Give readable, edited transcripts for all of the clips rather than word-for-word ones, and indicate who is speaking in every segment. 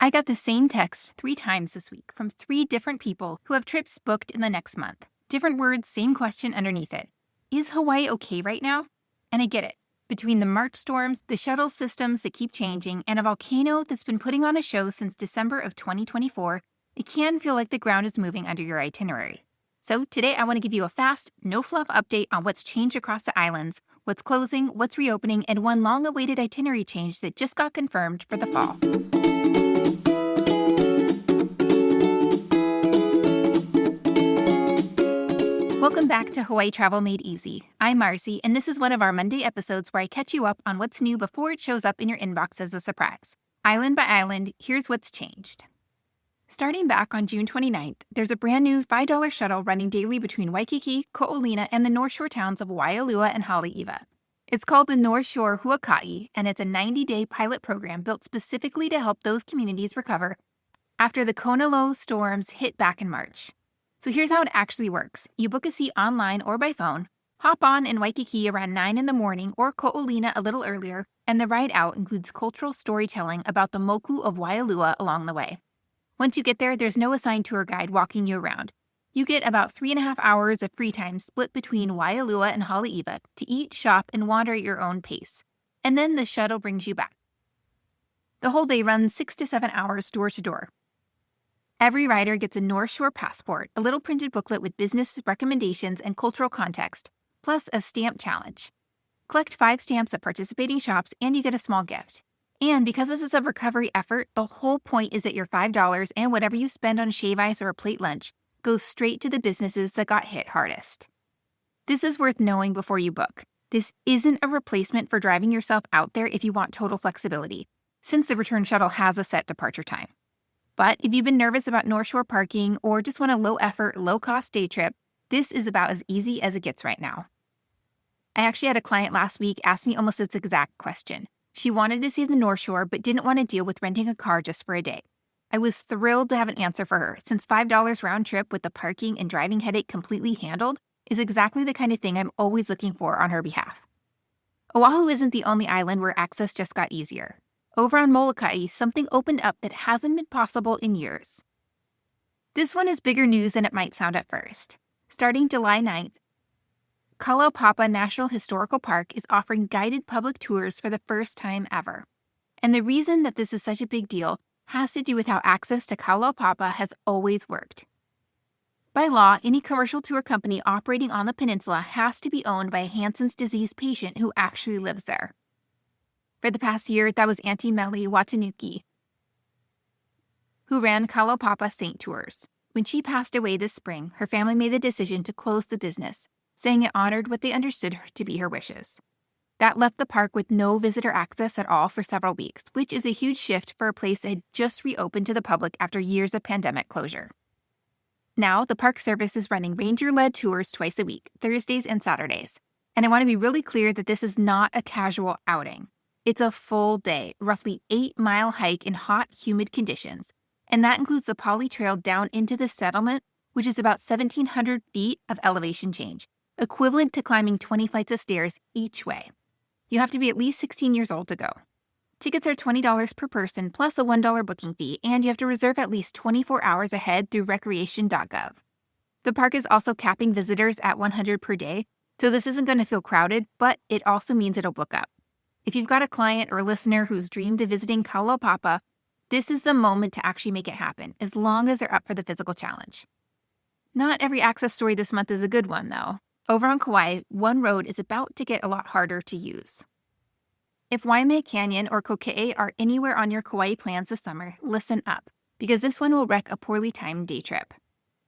Speaker 1: I got the same text 3 times this week from 3 different people who have trips booked in the next month. Different words, same question underneath it. Is Hawaii okay right now? And I get it. Between the March storms, the shuttle systems that keep changing, and a volcano that's been putting on a show since December of 2024, it can feel like the ground is moving under your itinerary. So today I want to give you a fast, no-fluff update on what's changed across the islands, what's closing, what's reopening, and one long-awaited itinerary change that just got confirmed for the fall. Welcome back to Hawaii Travel Made Easy. I'm Marcie, and this is one of our Monday episodes where I catch you up on what's new before it shows up in your inbox as a surprise. Island by island, here's what's changed. Starting back on June 29th, there's a brand new $5 shuttle running daily between Waikiki, Olina, and the North Shore towns of Waialua and Haleiwa. It's called the North Shore Huaka, and it's a 90-day pilot program built specifically to help those communities recover after the Konalo storms hit back in March. So here's how it actually works. You book a seat online or by phone, hop on in Waikiki around 9 in the morning or Olina a little earlier, and the ride out includes cultural storytelling about the moku of Waialua along the way. Once you get there, there's no assigned tour guide walking you around. You get about 3.5 hours of free time split between Waialua and Haleiwa to eat, shop, and wander at your own pace. And then the shuttle brings you back. The whole day runs 6 to 7 hours door to door. Every rider gets a North Shore passport, a little printed booklet with business recommendations and cultural context, plus a stamp challenge. Collect 5 stamps at participating shops and you get a small gift. And because this is a recovery effort, the whole point is that your $5 and whatever you spend on shave ice or a plate lunch goes straight to the businesses that got hit hardest. This is worth knowing before you book. This isn't a replacement for driving yourself out there if you want total flexibility, since the return shuttle has a set departure time. But if you've been nervous about North Shore parking or just want a low-effort, low-cost day trip, this is about as easy as it gets right now. I actually had a client last week ask me almost this exact question. She wanted to see the North Shore but didn't want to deal with renting a car just for a day. I was thrilled to have an answer for her, since $5 round trip with the parking and driving headache completely handled is exactly the kind of thing I'm always looking for on her behalf. Oahu isn't the only island where access just got easier. Over on Molokai, something opened up that hasn't been possible in years. This one is bigger news than it might sound at first. Starting July 9th, Kalaupapa National Historical Park is offering guided public tours for the first time ever. And the reason that this is such a big deal has to do with how access to Kalaupapa has always worked. By law, any commercial tour company operating on the peninsula has to be owned by a Hansen's disease patient who actually lives there. For the past year, that was Auntie Melly Watanuki, who ran Kalaupapa Saint Tours. When she passed away this spring, her family made the decision to close the business, saying it honored what they understood to be her wishes. That left the park with no visitor access at all for several weeks, which is a huge shift for a place that had just reopened to the public after years of pandemic closure. Now, the Park Service is running ranger-led tours twice a week, Thursdays and Saturdays. And I want to be really clear that this is not a casual outing. It's a full day, roughly 8-mile hike in hot, humid conditions, and that includes the Poly Trail down into the settlement, which is about 1,700 feet of elevation change, equivalent to climbing 20 flights of stairs each way. You have to be at least 16 years old to go. Tickets are $20 per person plus a $1 booking fee, and you have to reserve at least 24 hours ahead through recreation.gov. The park is also capping visitors at 100 per day, so this isn't going to feel crowded, but it also means it'll book up. If you've got a client or a listener who's dreamed of visiting Kalaupapa, this is the moment to actually make it happen, as long as they're up for the physical challenge. Not every access story this month is a good one, though. Over on Kauai, one road is about to get a lot harder to use. If Waimea Canyon or Kokee are anywhere on your Kauai plans this summer, listen up, because this one will wreck a poorly timed day trip.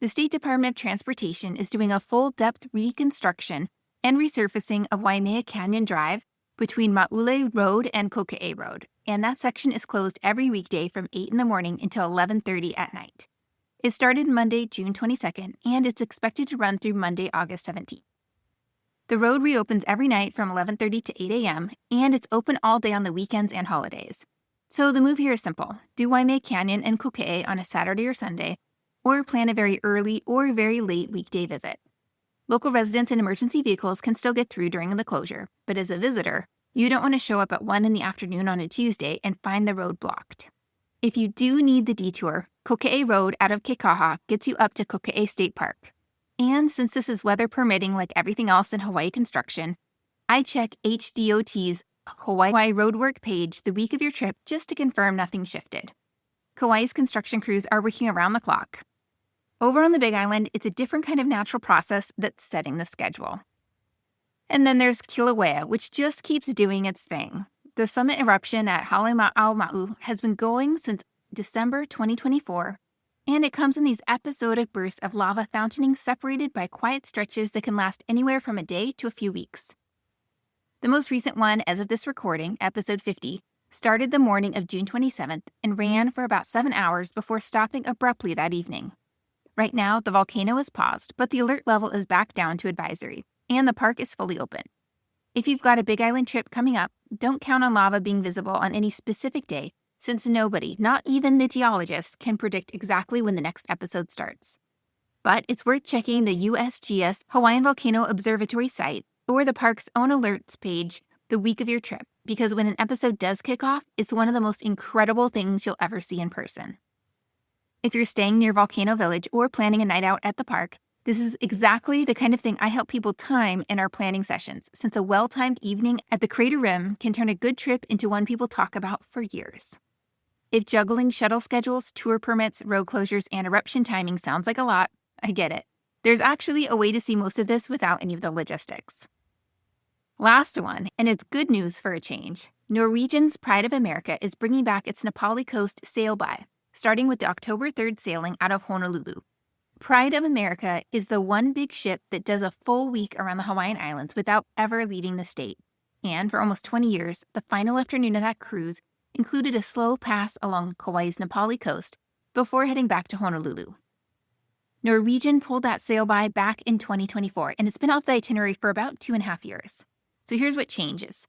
Speaker 1: The State Department of Transportation is doing a full-depth reconstruction and resurfacing of Waimea Canyon Drive between Maule Road and Kokee Road, and that section is closed every weekday from 8 in the morning until 11:30 at night. It started Monday, June 22nd, and it's expected to run through Monday, August 17th. The road reopens every night from 11:30 to 8 a.m., and it's open all day on the weekends and holidays. So the move here is simple. Do Waimea Canyon and Kokee on a Saturday or Sunday, or plan a very early or very late weekday visit. Local residents and emergency vehicles can still get through during the closure, but as a visitor, you don't want to show up at 1 in the afternoon on a Tuesday and find the road blocked. If you do need the detour, Kokee Road out of Kekaha gets you up to Kokee State Park. And since this is weather permitting like everything else in Hawaii construction, I check HDOT's Hawaii roadwork page the week of your trip just to confirm nothing shifted. Kauai's construction crews are working around the clock. Over on the Big Island, it's a different kind of natural process that's setting the schedule. And then there's Kilauea, which just keeps doing its thing. The summit eruption at Haleiwa has been going since December 2024, and it comes in these episodic bursts of lava fountaining separated by quiet stretches that can last anywhere from a day to a few weeks. The most recent one, as of this recording, episode 50, started the morning of June 27th and ran for about 7 hours before stopping abruptly that evening. Right now, the volcano is paused, but the alert level is back down to advisory, and the park is fully open. If you've got a Big Island trip coming up, don't count on lava being visible on any specific day, since nobody, not even the geologists, can predict exactly when the next episode starts. But it's worth checking the USGS Hawaiian Volcano Observatory site or the park's own alerts page the week of your trip, because when an episode does kick off, it's one of the most incredible things you'll ever see in person. If you're staying near Volcano Village or planning a night out at the park, this is exactly the kind of thing I help people time in our planning sessions, since a well-timed evening at the Crater Rim can turn a good trip into one people talk about for years. If juggling shuttle schedules, tour permits, road closures, and eruption timing sounds like a lot, I get it. There's actually a way to see most of this without any of the logistics. Last one, and it's good news for a change. Norwegian's Pride of America is bringing back its Na Pali Coast Sailby, starting with the October 3rd sailing out of Honolulu. Pride of America is the one big ship that does a full week around the Hawaiian Islands without ever leaving the state. And for almost 20 years, the final afternoon of that cruise included a slow pass along Kauai's Na Pali Coast before heading back to Honolulu. Norwegian pulled that sailby back in 2024, and it's been off the itinerary for about 2.5 years. So here's what changes.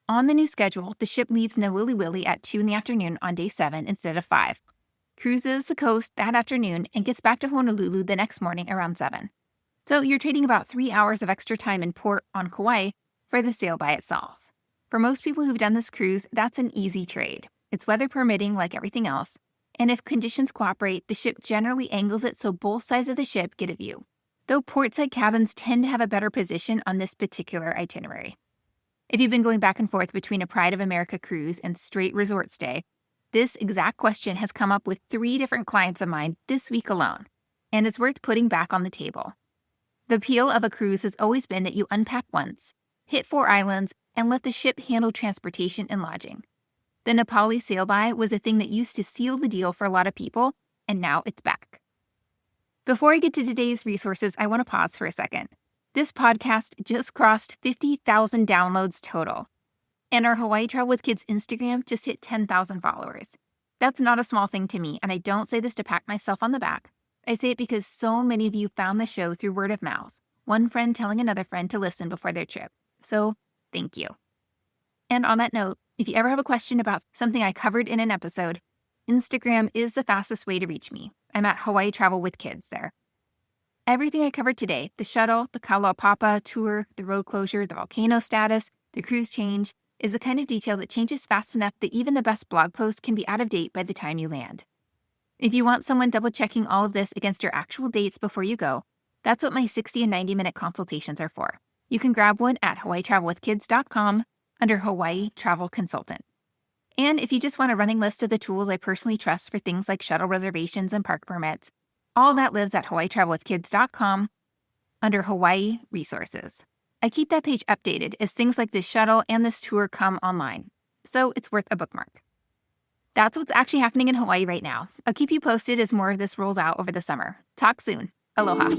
Speaker 1: On the new schedule, the ship leaves Nawiliwili at 2 in the afternoon on day 7 instead of 5, cruises the coast that afternoon, and gets back to Honolulu the next morning around 7. So you're trading about 3 hours of extra time in port on Kauai for the sailby itself. For most people who've done this cruise, that's an easy trade. It's weather permitting like everything else, and if conditions cooperate, the ship generally angles it so both sides of the ship get a view, though portside cabins tend to have a better position on this particular itinerary. If you've been going back and forth between a Pride of America cruise and straight resort stay, this exact question has come up with 3 different clients of mine this week alone, and it's worth putting back on the table. The appeal of a cruise has always been that you unpack once, hit 4 islands, and let the ship handle transportation and lodging. The Na Pali sailby was a thing that used to seal the deal for a lot of people, and now it's back. Before I get to today's resources, I want to pause for a second. This podcast just crossed 50,000 downloads total, and our Hawaii Travel with Kids Instagram just hit 10,000 followers. That's not a small thing to me, and I don't say this to pat myself on the back. I say it because so many of you found the show through word of mouth, one friend telling another friend to listen before their trip. So, thank you. And on that note, if you ever have a question about something I covered in an episode, Instagram is the fastest way to reach me. I'm at Hawaii Travel with Kids there. Everything I covered today, the shuttle, the Kalaupapa tour, the road closure, the volcano status, the cruise change, is the kind of detail that changes fast enough that even the best blog post can be out of date by the time you land. If you want someone double-checking all of this against your actual dates before you go, that's what my 60 and 90-minute consultations are for. You can grab one at hawaiitravelwithkids.com under Hawaii Travel Consultant. And if you just want a running list of the tools I personally trust for things like shuttle reservations and park permits, all that lives at hawaiitravelwithkids.com under Hawaii Resources. I keep that page updated as things like this shuttle and this tour come online, so it's worth a bookmark. That's what's actually happening in Hawaii right now. I'll keep you posted as more of this rolls out over the summer. Talk soon. Aloha.